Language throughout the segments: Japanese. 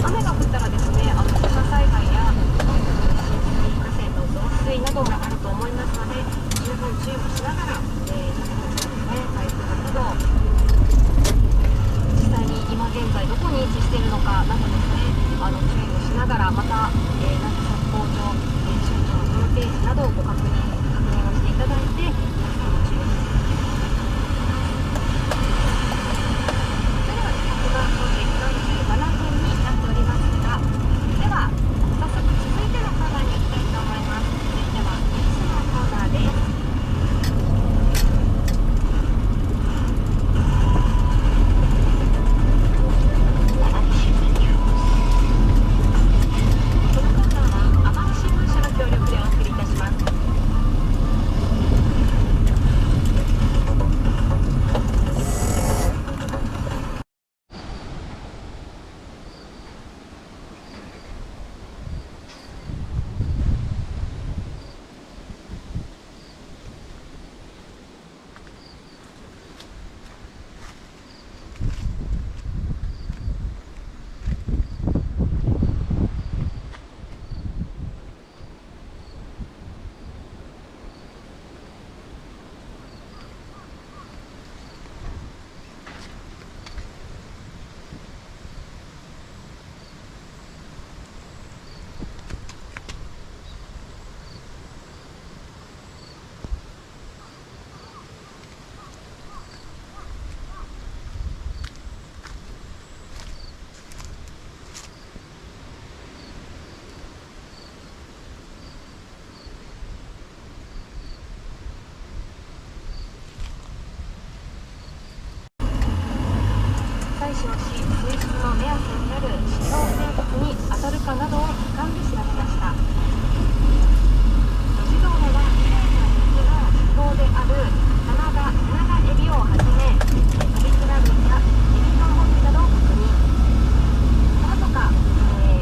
雨が降ったらですね、土砂災害や河川の増水などもあると思いますので、十分注意しながら、台風6号、実際に今現在どこに位置しているのかなどですね、注意をしながら、また、なんか速報上、気象庁のホームページなどをご確認をしていただいて、皆さんも注意してください。それでは時刻が午前37分になっておりますが、では早速続いてのコーナーに行きたいと思います。続いてはニュースのコーナーです。採取をし、水質の目安になる指標生物に当たるかなどを俯瞰で調べました。自動ではきれいな水の気候であるテナガエビをはじめ、トリチュラムやエビカンホ類などを確認。その他、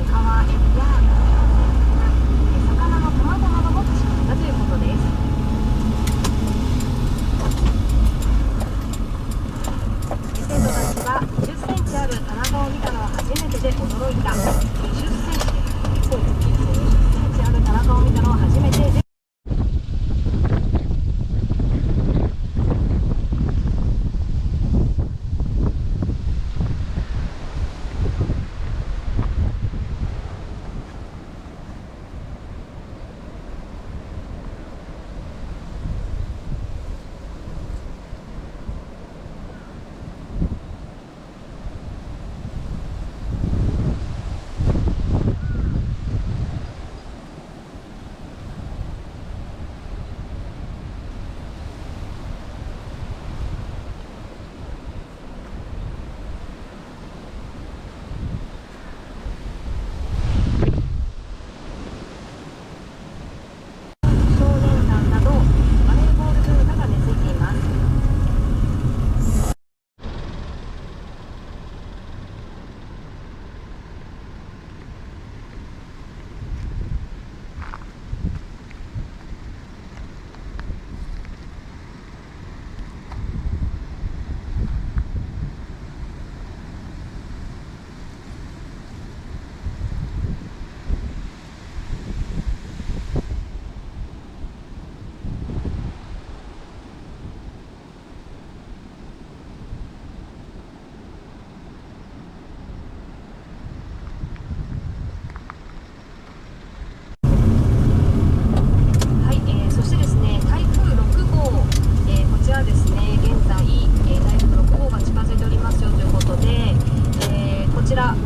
川エビや魚の卵なども確かめたということです。生徒たちは20センチある棚を見たのは初めてで驚いた。20センチ結構大きいですね。20センチある棚を見たのは初めてで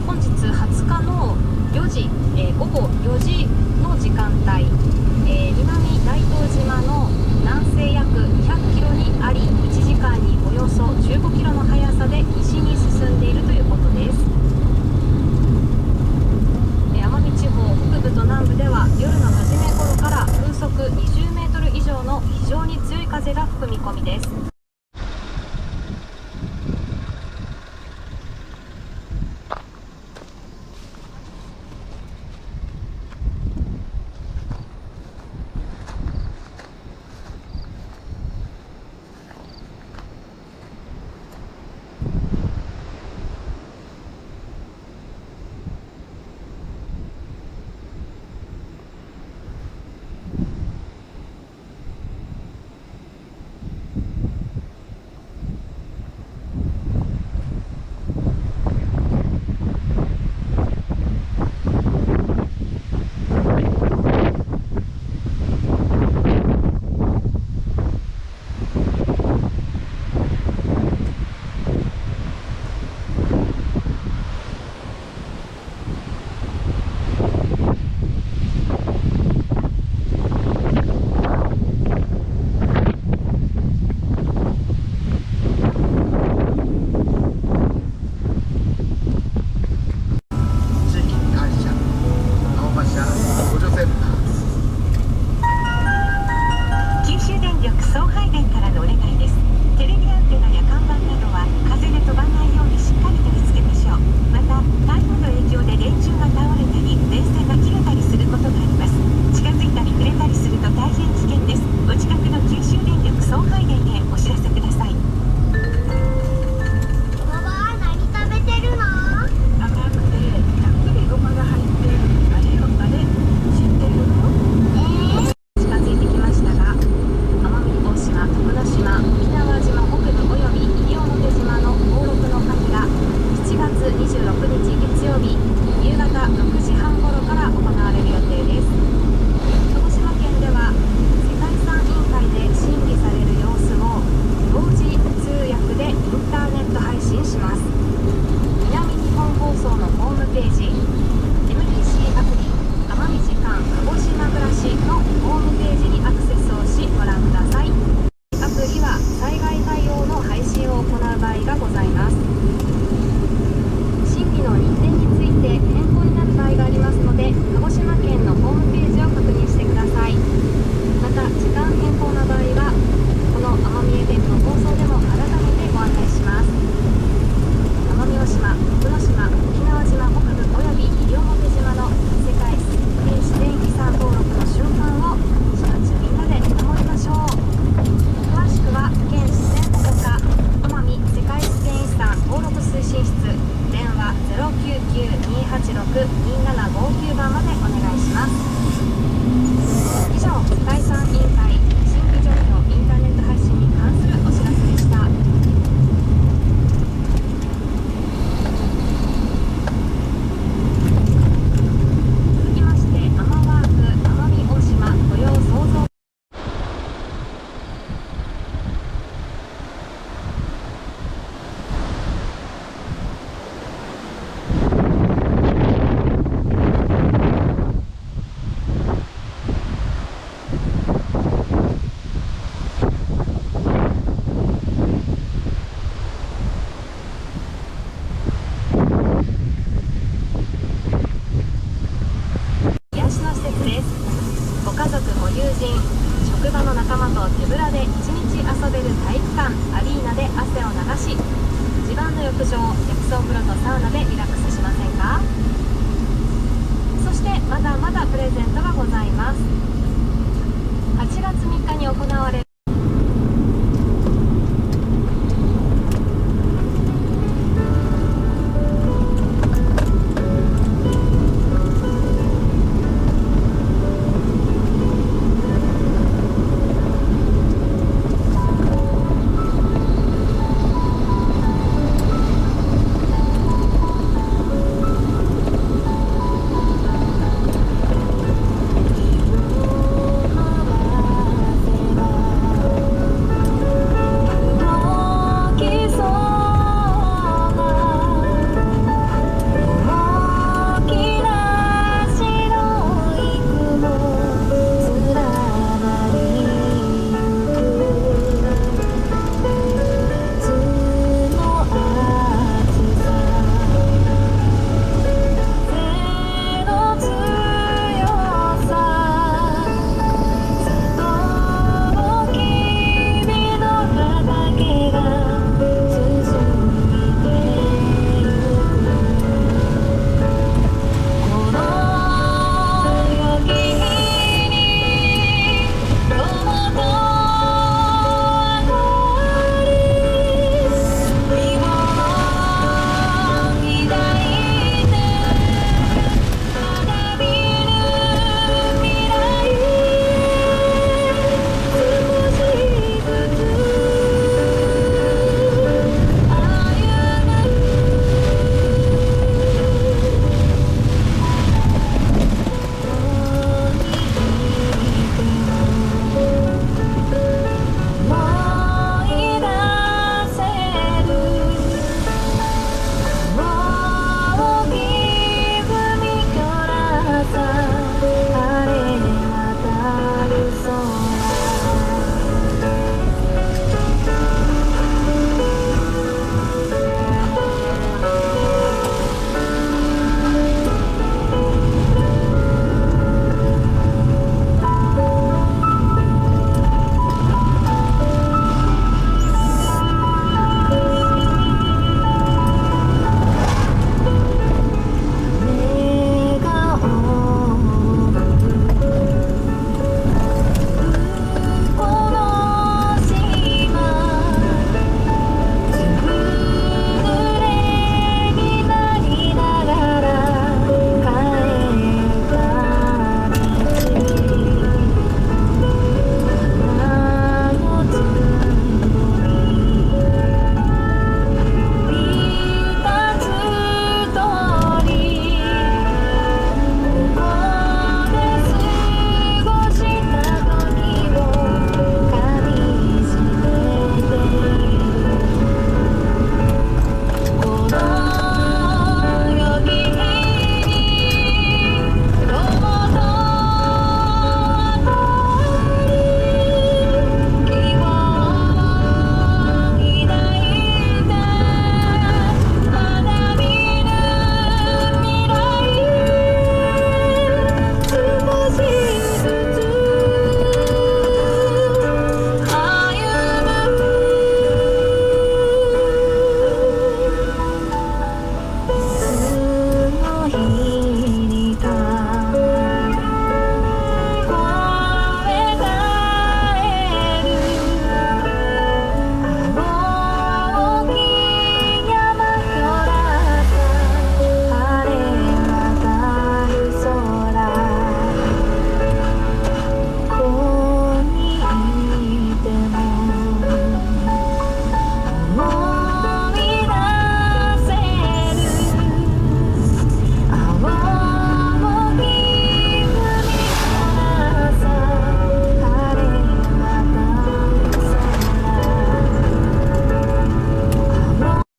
本日20日の4時、午後4時の時間帯、南大東島の南西約200キロにあり、1時間におよそ15キロの速さで西に進んでいるということです。奄美地方北部と南部では夜の初め頃から風速20メートル以上の非常に強い風が吹く見込みです。086-2759番までお願いします。以上、第3